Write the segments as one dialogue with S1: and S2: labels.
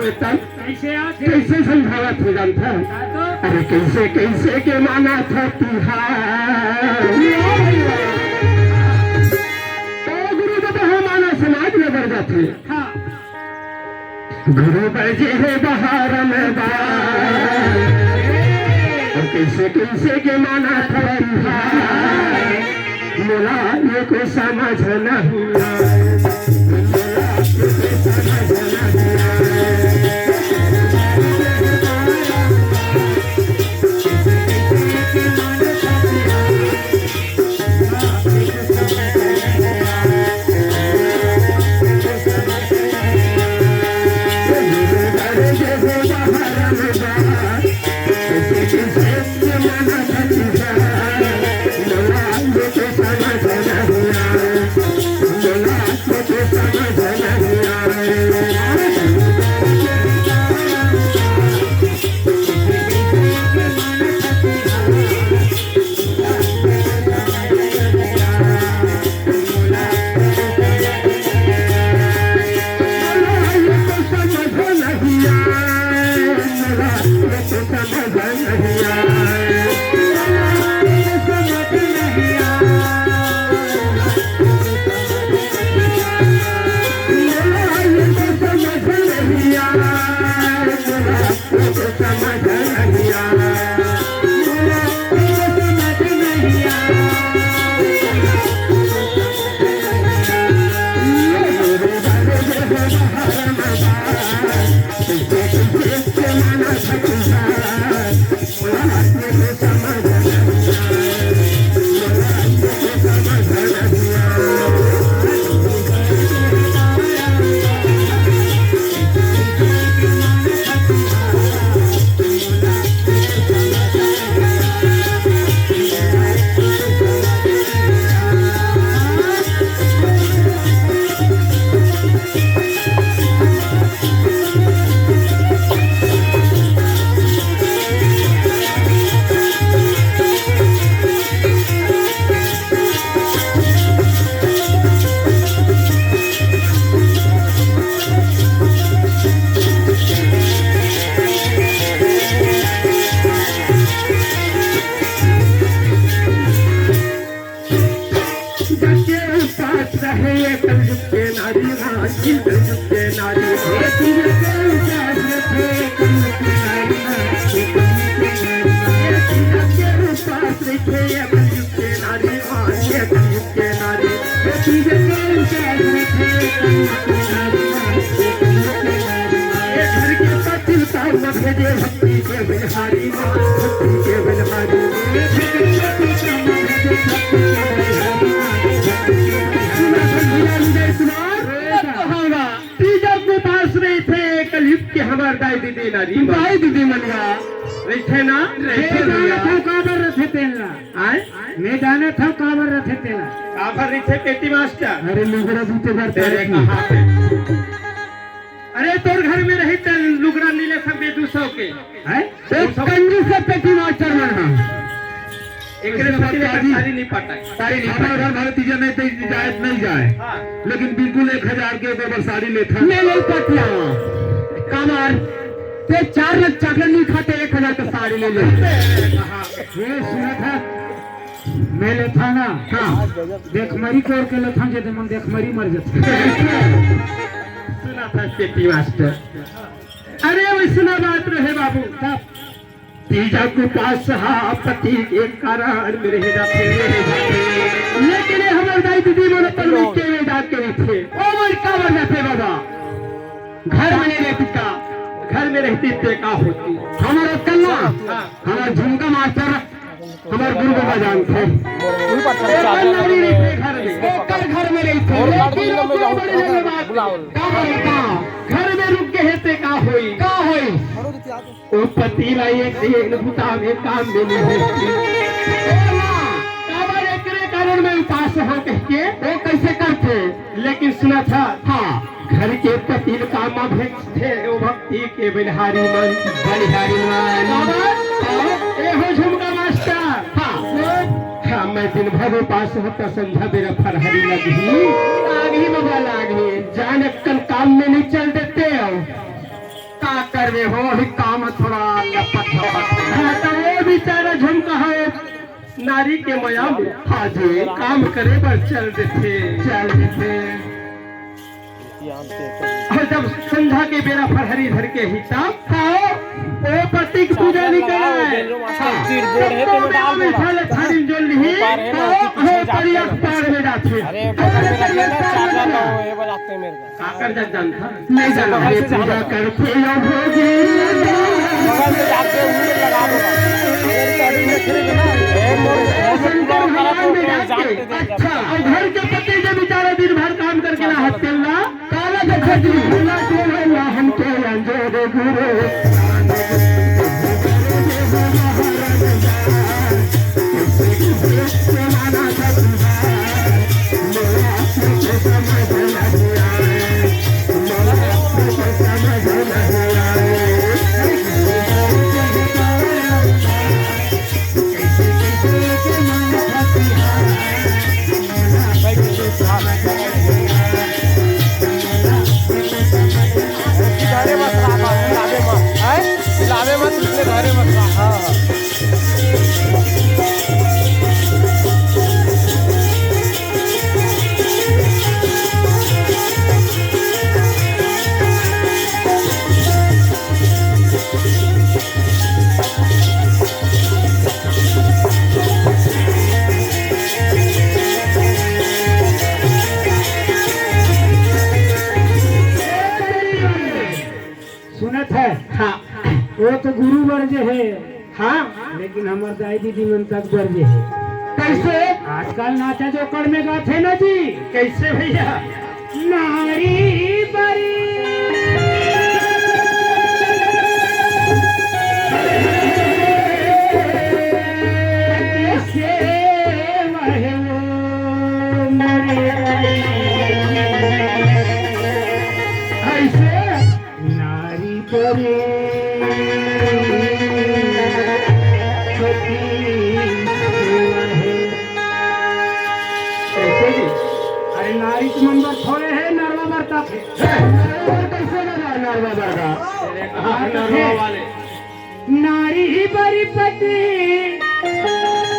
S1: हुए तब कैसे समझावा थे जानता? अरे कैसे कैसे के माना था तिहार गुरु तो माना समाज में बढ़ जाते। गुरु बजे है बहार में बार और कैसे कैसे के माना था तिहार मोला ये को समझ नहीं हमारे दाई दीदी नारी दाई दीदी मनिया रखे ना रखे काबर रखे तेला आए मैं जाने था काबर रखे तेला काबर रखे पेटी मास्टर अरे लुगड़ा जूते भर तेरे कहां पे अरे तोर घर में रही त लुगड़ा नीले सब 200 के हैं एक कंजूस से पेटी मास्टर मना एकरे साथी सारी नहीं पटाई सारी नहीं पटाई घर भारत तीजा नहीं तो जायज नहीं जाए लेकिन बिल्कुल 1000 के ऊपर साड़ी लेता मैं नहीं पटिया कामार ते 4 लाख चॉकलेट नहीं खाते 1000 का साड़ी ले ले ये सुना था मैं लेथा ना हां देख मरी कोर के लेथा जे मन देख मरी मर जाते सुना था पेटी मास्टर अरे वैसना बात रहे बाबू तीजा को पास पति के कारण मेरे जाते लेकिन हमारे दाई दीदी मन पर के में जाके थे ओ मन का बन जाते बाबा घर में रहती का घर में रहती ते का होती हमारा कल्ला हमारा झुमका मास्टर हमारे गुरु बाबा जान थे घर में रहते घर में रुक के हेते का होई ओ पति लाई एक दिन भूता में काम में नहीं होती काबर एकरे कारण में उपास हो कह के वो कैसे करते लेकिन सुना था हाँ घर के पति काम थे वो भक्ति के बलिहारी मन ए हो झुमका मास्टर हाँ मैं दिन भर उपास होता संध्या मेरा फरहरी लगी बाबा लागी जान कल काम में नहीं चल देते घर में हो अभी काम थोड़ा लपट तो वो बेचारा झुमका है नारी के मया में हाँ जी काम करे पर चल देते और जब संध्या के बेरा फरहरी धर के हिसाब खाओ वो पति की पूजा नहीं कराए थारी जो ली परिया पार में जाते काकर जब जानता नहीं जाना है पूजा करते अच्छा और घर के पति जब बेचारा दिन भर काम करके ना हाथ चलना काला देखो भूला तो हम तो अंजोरे गुरु वो तो गुरु वर्ज है हाँ लेकिन हमारे दाई दीदी मन तक वर्ज है कैसे आजकल नाचा जो कर में गाते ना जी कैसे भैया नारी बरी नारी बरी अरे नारी के मंदिर थोड़े है नरवा मरता कैसे नरवा वाले नारी ही बड़ी पति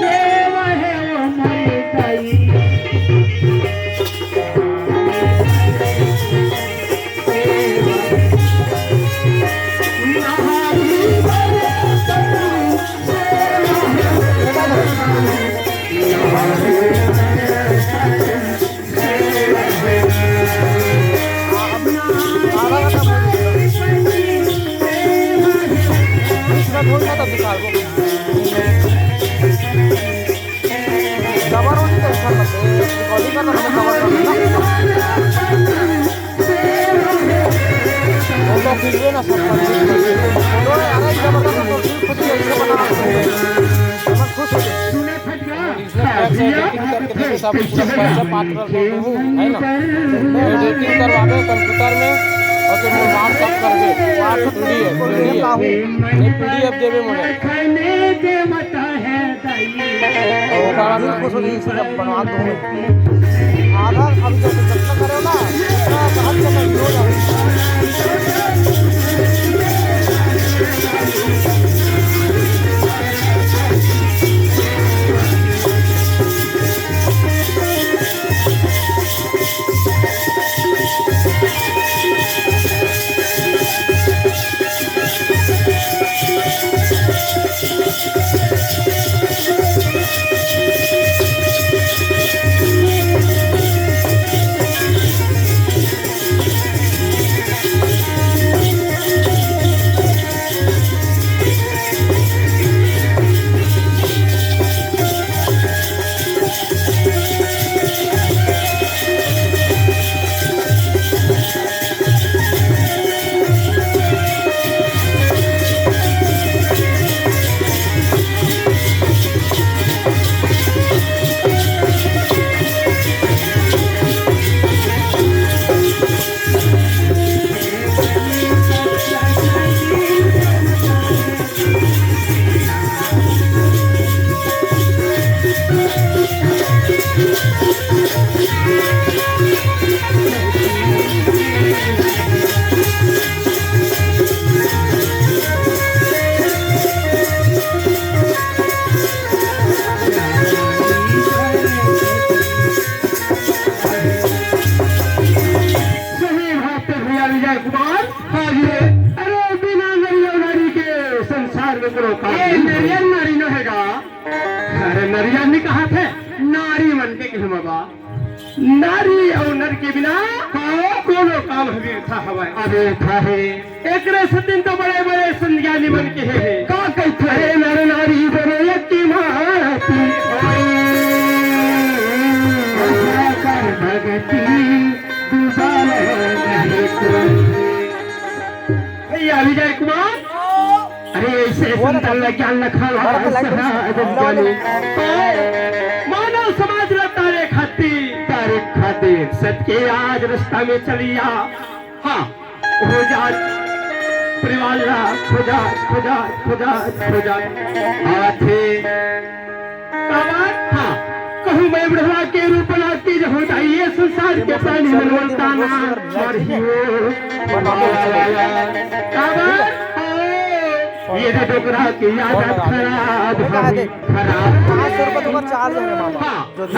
S1: सेवा है वो मरी ताई
S2: एडिटिंग करवावे कंप्यूटर में और तो नाम सब कर दे पीडीएफ देवे मुझे और सारा कुछ नहीं सब बनवा दूंगा आधार अब जो चर्चा करो ना बहुत समय हो जाए
S1: विजय कुमार। हाँ जी। अरे बिना नरिया नारी के संसार में करो काम। ये नरिया नारी न हैगा। अरे नरिया ने कहा थे नारी मन के किस बाबा नारी और नर के बिना कोनो काम हवे था हवा अबे था है एक सतिन तो बड़े बड़े संज्ञानी मन के है का कहते है नर नारी बड़े यति माती कर भगती दूसरा नहीं कोई भैया विजय कुमार। अरे ऐसे संतान ज्ञान रखा मानव समाज तारे खातिर सत्य आज रास्ता में चलिया। हाँ हो जा परिवार खोजा खोजा खोजा खोजा आथे हाँ कहूँ मैं बुढ़वा के रूप लाती जो होता ये संसार के प्राणी मनवंता ये डोकरा की आदत खराब खराब।
S2: 500 रुपये तुम्हारा चार्ज है मामा।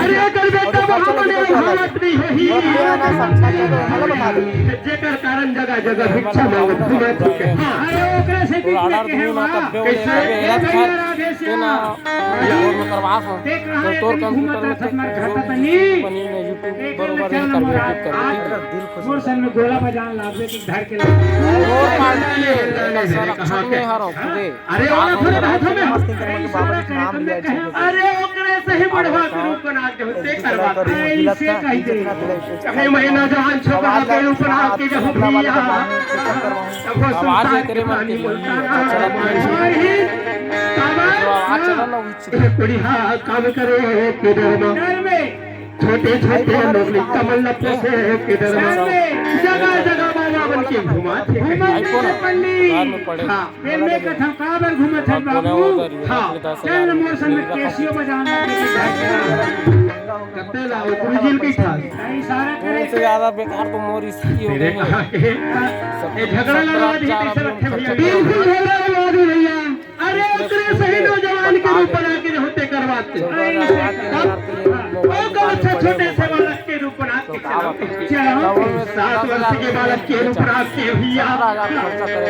S1: अरे अगर बेटा बाबा ने हालत नहीं होही जेकर कारण जगह जगह भिक्षा मांगत घूमे थके। अरे ओकरे से बीच में के हुआ कैसे ना और में करवा हो तोर कंप्यूटर में खत्म घाटा तनी बनी में YouTube बरोबर ही कर दिल खुश मोर सन में गोला बजान लागे कि घर के और पार्टी है कहां के हारो खुदे। अरे वाला थोड़े हाथों में मस्ती करने के बाबा के नाम लिया छे। अरे ओकरे से ही बढ़वा के रूप बना के होते करवा ऐसे कह दे कहे महीना जवान छोकरा के रूप बना के जो भैया तब आवाज करे मानी बोलता बढ़िया काम करे किधर में छोटे छोटे लोग कमल लपटे से किधर में जगह जगह बाबा बन के घुमा थे में कथा काबर घुमा थे बाबू। हाँ चल मौसम में केसियो बजाना करते लाओ गुरुजी की था इशारा करे
S2: से ज्यादा बेकार तो मोर इसकी हो गई
S1: ये झगड़ा लगा दी कैसे रखे भैया बिल्कुल झगड़ा लगा दी भैया। अरे उतरे सही नौजवान के रूप बना के होते करवाते छोटे से बालक के रूप बना के चलो 7 वर्ष के बालक के रूप बना के भैया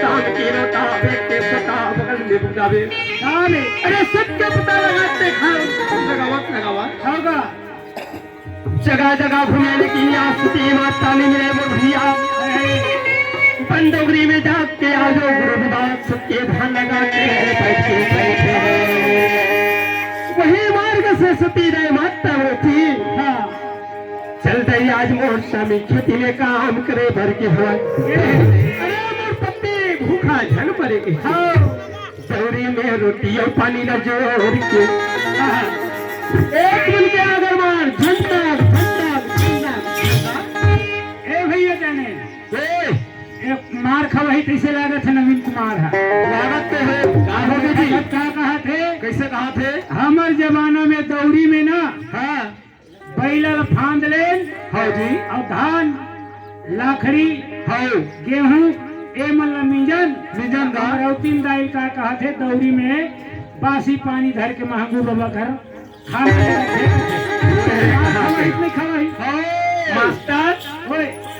S1: शाम के रोटा के सता बगल में बुलावे अरे सबके पता लगाते लगावा होगा जगह जगह घूमने की आस्ती माता ने मेरे भैया पंडोगरी में जाग के आजो गुरुदास सबके ध्यान लगा के बैठे बैठे वही मार्ग से सती रहे माता होती। हाँ चल रही आज मोर स्वामी खेती में काम करे भर के हुआ। अरे मोर पत्नी भूखा झन पड़े के हाँ दौरी में रोटी और पानी न जोड़ के एक दिन के अगर मार झंडा ए भैया जाने मार खवाही कैसे लागत है नवीन कुमार है लागत है क्या कहा थे कैसे कहा थे हमार जमाना में दौरी में ना हाँ बैला फांद लेन हाँ जी और धान लाखड़ी हाँ गेहूं ए मतलब मिंजन रौतीन दाइल का कहा थे दौरी में बासी पानी धर के महंगू बाबा घर खवाही मास्टर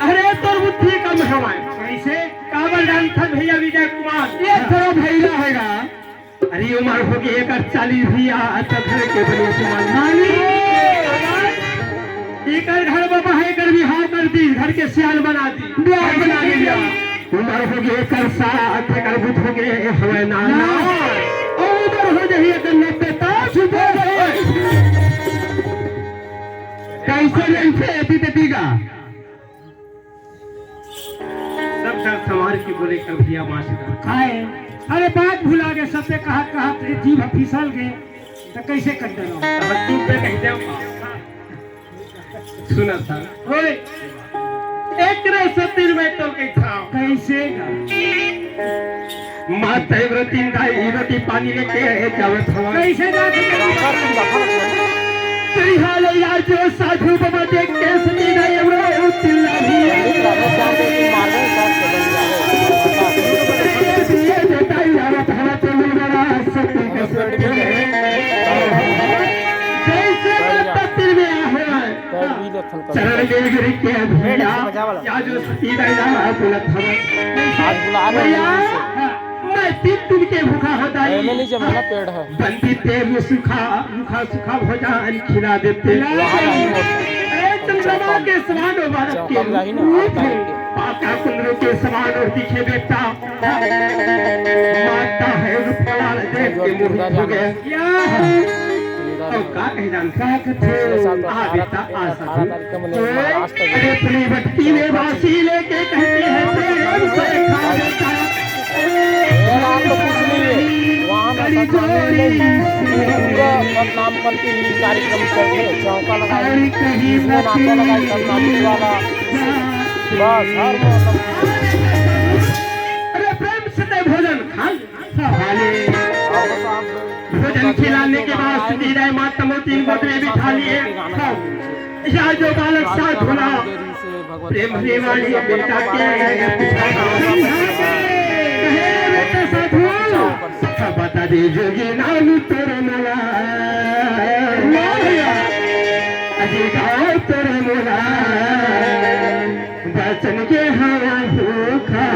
S1: अरे तोर बुद्धि कम हवाए कैसे काबर जान था भैया विजय कुमार ये थोड़ा भैया हैगा। अरे उम्र हो गई एक 40 भैया घर के बने सुमानी एक घर बाबा है कर बिहार कर दी घर के सियाल बना दी ब्याह बना दिया उम्र हो गई कर साथ कर बुध हो गए हवे नाना और उधर हो जाइए कर 90 ताश हो गए कैसे नहीं थे का समार की बोले कर दिया मासीदा खाए। अरे बात भुला गए सबसे कहा जीभ फिसल गए तो कैसे कर देना अब चुप पे कह दे सुना था ओए एक रे सतीर में तो कहीं था कैसे माता व्रती दाई रोटी पानी लेके जावत हवा कैसे जाते तेरी हाल यार जो साधु बाबा देख के सती दाई हमरो चिल्ला भी चरण में गिर के भैया या जो सती दैया बुलत हवा
S2: आज बुला रहे हैं
S1: मैं तीन के भूखा होता है
S2: में नीचे मेरा पेड़ है
S1: बंदी तेल सूखा भोजन खिला देते चंद्रमा के समान भारत के पाका कुंदरों के समान और दिखे बेटा माता है रूपवाला देख के मुंह हो गया तो का कह जानता आ बेटा आ सकते अरे अपनी भक्ति में वासी लेके कहते हैं प्रेम से खा देता
S2: आप तो कुछ नहीं है वहाँ में पूरा बदनाम करके कार्यक्रम कर रहे चौका लगाई नाका लगाई सब नाम वाला बस हर मौसम
S1: अरे प्रेम से भोजन खा भोजन खिलाने के बाद सीधे माता मोती बदले बिठा लिए या जो बालक साथ भुला प्रेम भरे वाली बेटा के बता दे जोगी नाम तेरे मला अजी गाँव तेरे मला बचन के हवा भूखा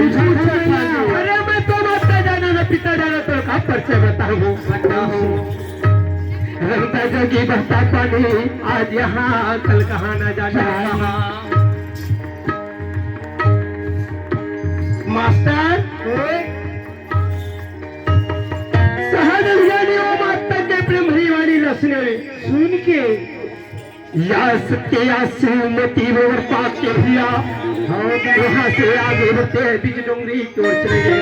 S1: अरे मैं तो माता जाना न पिता जाना तो का परिचय बताऊं रंगता जोगी बहता पानी आज यहाँ कल कहाँ न जाना सुन के यास के आसुमती और पाके भैया वहाँ से आगे बढ़ते बीच डोंगरी की ओर चले गए।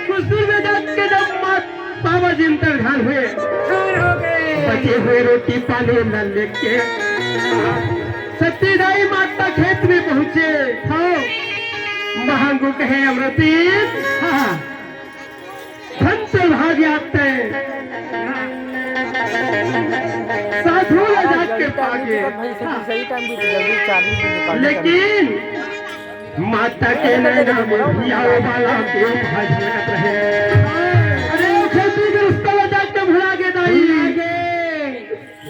S1: कुछ दूर में जाके जब बाबा जी अंतर्धान हुए बचे हुए रोटी पानी न लेके सत्यदाई माता खेत में पहुंचे। महांगो कहे अमृती धन से भाग आते साधु लगा के पागे।
S2: सही टाइम भी जल्दी 40 दिन निकाल
S1: लेकिन माता के नैना में भियाओ वाला के भजनत रहे। अरे खेती ग्रस्त लगा के भुला के दाई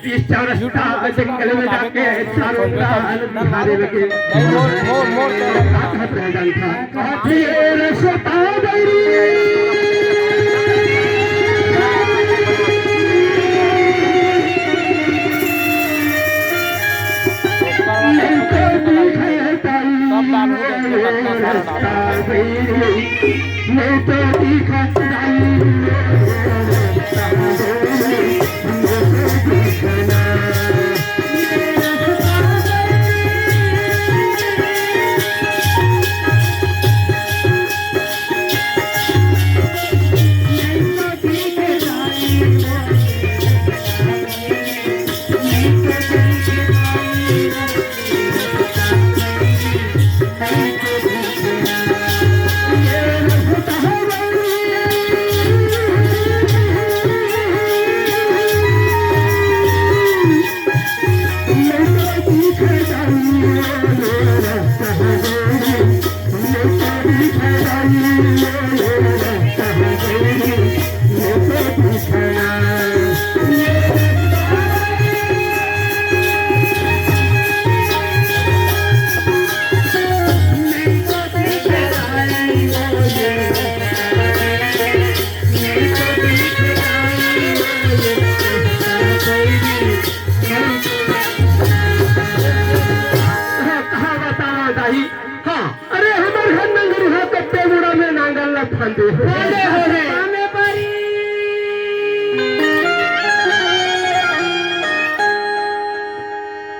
S1: बीच चौरस्ता जंगल में जाके चारों लाल दिखाने लगे।
S2: मोर
S1: हाथ रह जाई था कहती रे सोता गई मैं तो दिखा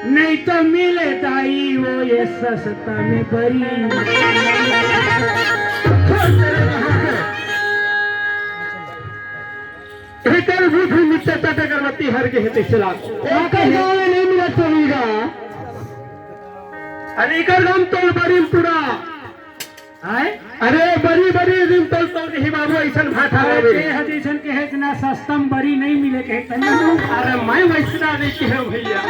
S1: नहीं तो मिले दाई वो ये सस्ता में बरी। एकल बुद्धि मित्रता करवती हर के हित चला नहीं मिला चलेगा। अनेकर नाम तो बड़ी पूरा अरे बड़ी बड़ी दिन तो नहीं बाबू ऐसा भाटा जैसन के है ना सस्ता में बड़ी नहीं मिले के अरे मैं वैसा नहीं के भैया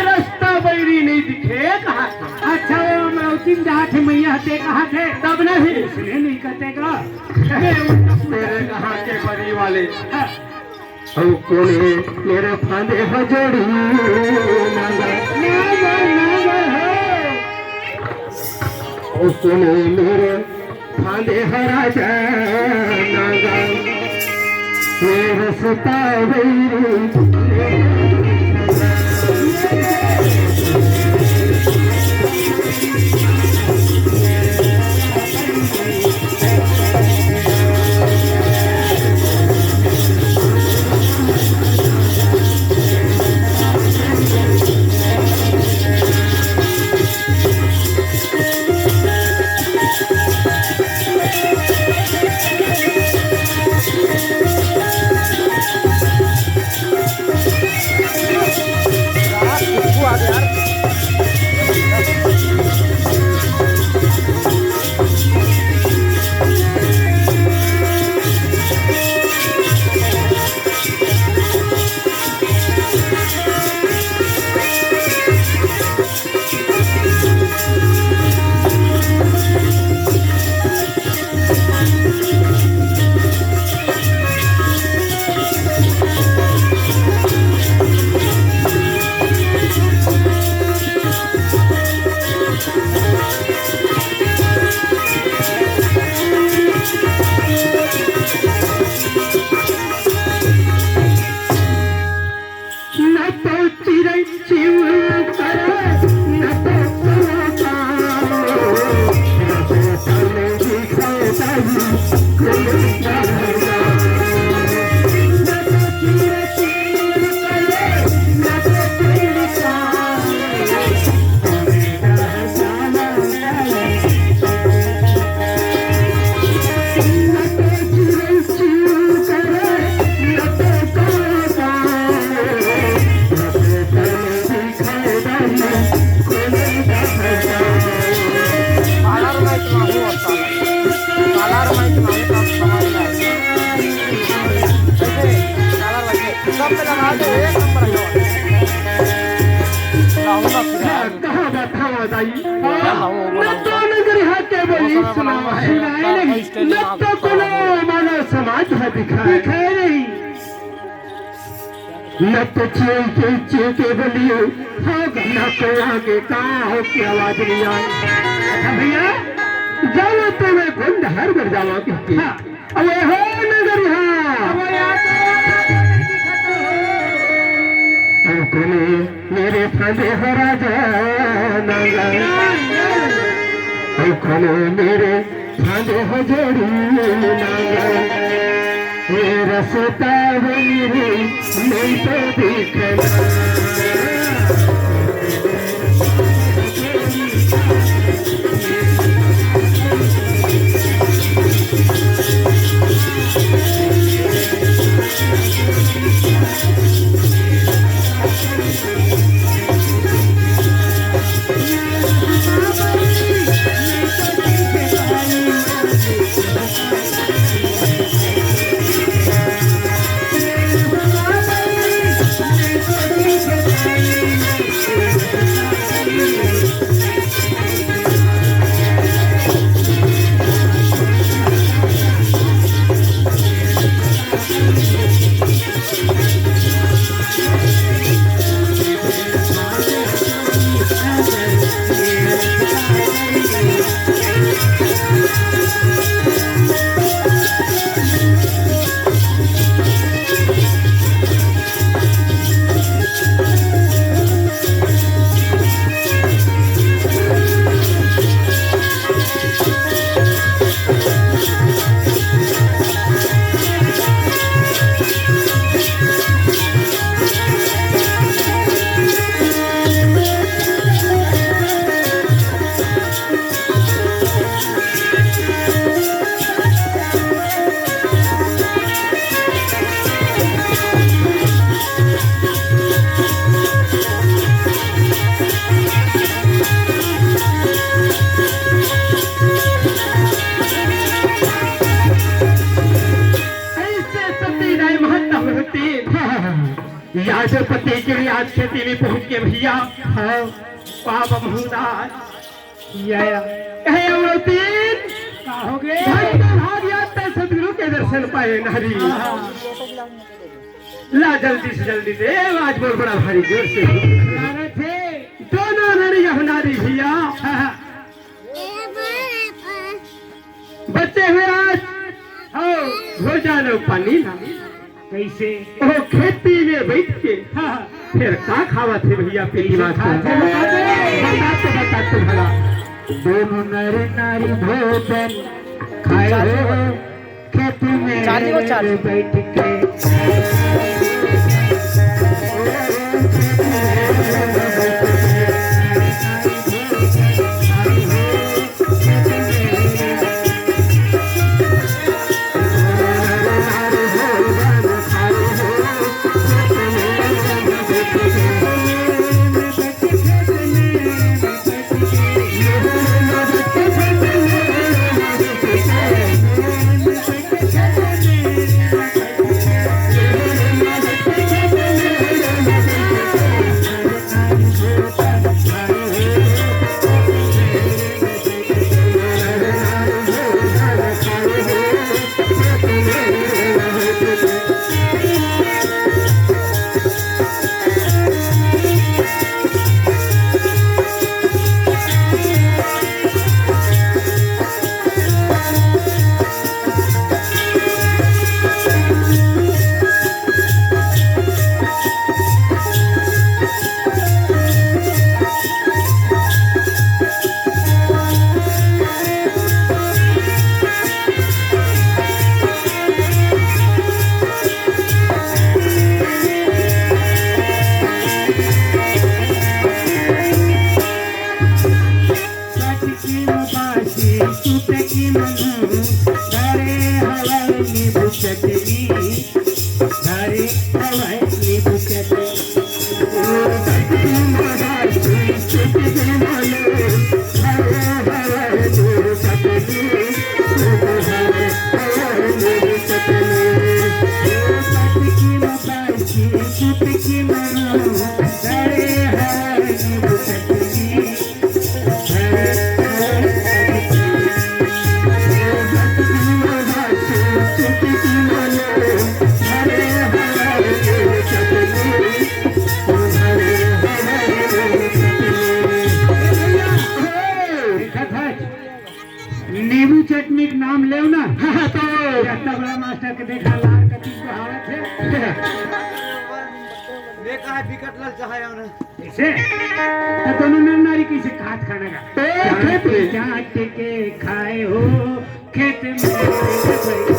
S1: रास्ता बैरी नहीं दिखे कहा। अच्छा वो अमरावती जहाँ थे मैया थे कहा थे तब नहीं इसलिए नहीं कहते का मेरे कहा के बड़ी वाले कोने मेरे फांदे हजड़ी कोने मेरे फांदे हरा जाना मेरे सता बैरी न तो नगर हाथे बोली सुनाए नहीं, न तो कोनो मानव समाज है दिखाए नहीं, न तो चील के बोलियो होगा, न तो आगे कहाँ हो की आवाज नहीं आई। भैया जाओ तो मैं गुंड हर घर जावा कहती, अबे हो नगर कोने मेरे फंदे हो राजा नगर, कोने मेरे फंदे हो जोड़ी नगर, ये रसता मेरी नहीं तो दिखना। याजपति के आज खेती में पहुंच के भैया पाप महंगार सदगुरु के दर्शन पाए नारी। ला जल्दी से जल्दी दे, आज बहुत बड़ा भारी जोर से दोनों नारियां नारी भैया बच्चे हुए आज हो जानो पानी ना कैसे वो खेती में बैठ के फिर का खावा थे भैया पहली बात बताते भला। दोनों नर नारी भोजन खाए खेती में बैठ के मिक नाम ले ना तो इतना बड़ा मास्टर के देखा लाल कटी को हालत है
S2: देखा है विकट लाल चाहे उन्हें
S1: ऐसे तो दोनों नर नारी कैसे खात खाने का खेत में चाट के खाए हो खेत में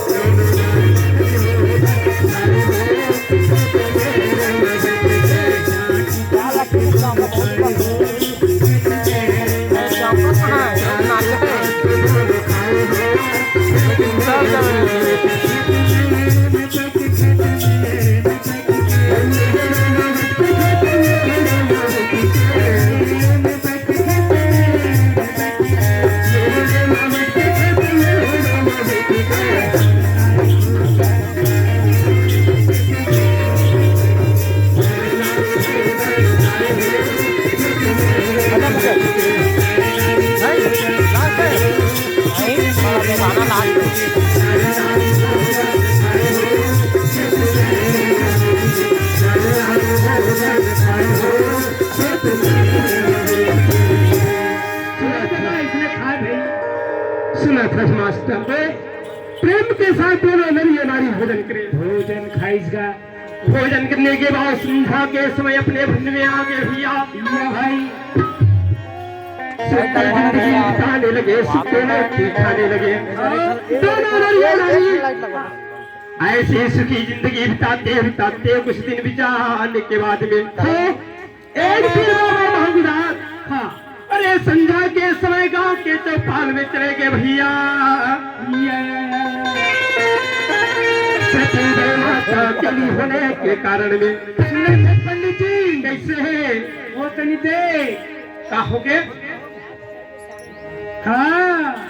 S1: सुना था मास्टर प्रेम के साथ दोनों नर नारी भोजन करे भोजन खाइसगा भोजन करने के बाद संध्या के समय अपने भवन में आ गए भैया भाई खाने लगे खाने लगे दोनों नर नारी ऐसे सुखी जिंदगी बिताते बिताते कुछ दिन बिताने के बाद में एक फिर हाँ अरे संध्या के समय गांव के चौपाल में चले गए भैया माता कली होने के कारण में पंडित जी कैसे है वो तनी दे का हो गए हाँ